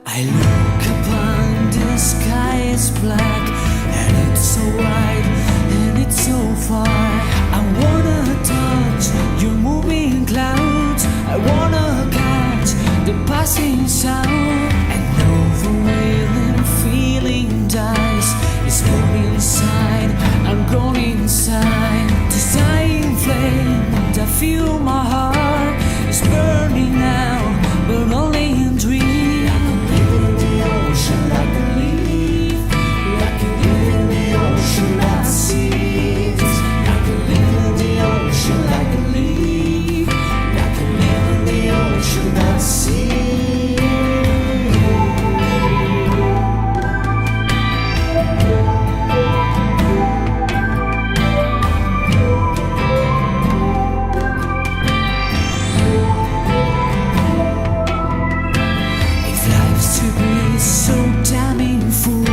I look upon the sky is black, and it's so wide, and it's so far. I wanna touch your moving clouds. I wanna catch the passing sound. And overwhelming feeling dies. It's born inside, I'm grown inside. This dying flame that fuel my heart is burning now, but only in dreams. Like a leaf, like a leaf in the ocean that sees. Like a leaf in the ocean, like a leaf, like a leaf in the ocean that sees. If life's to be so damning full,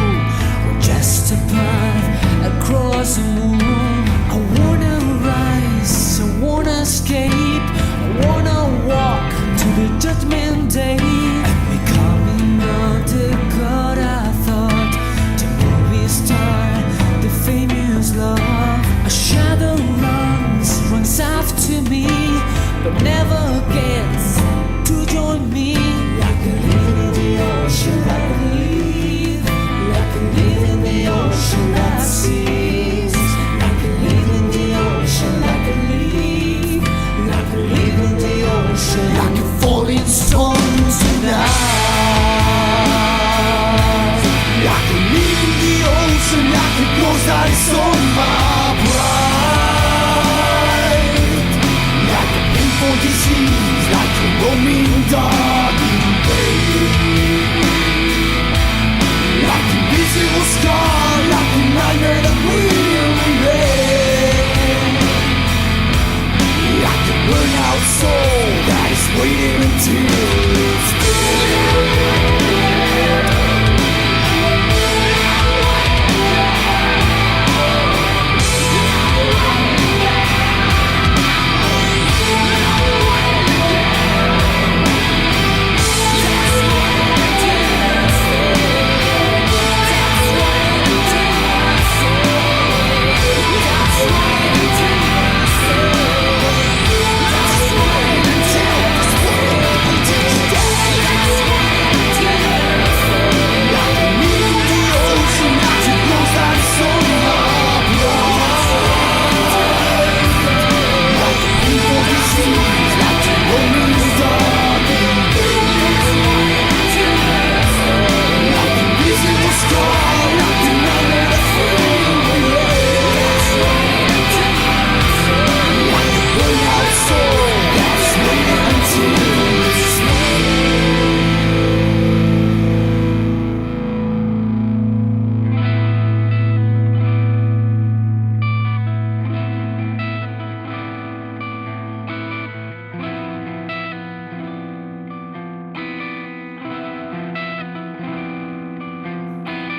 or just a path across the moon, I wanna rise, I wanna escape, I wanna walk to the judgment day. I'm becoming not the god I thought, the movie star, the famous love. A shadow runs after me, but never gets to join me. Like a leaf in the ocean, like a leaf, like a leaf in the ocean that sees. Like a leaf in the ocean, like a leaf, like a leaf in the ocean, like a falling stone tonight. Like a leaf in the ocean, like a ghost that is on my pride. Like a painful disease, like a roaming dog in vain. Like an invisible scar, like a nightmare that will remain. Like a burnout soul that is waiting until it's dead.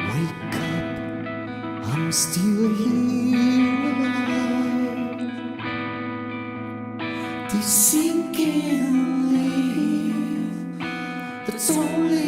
Wake up, I'm still here alive. This sinking leaf that's only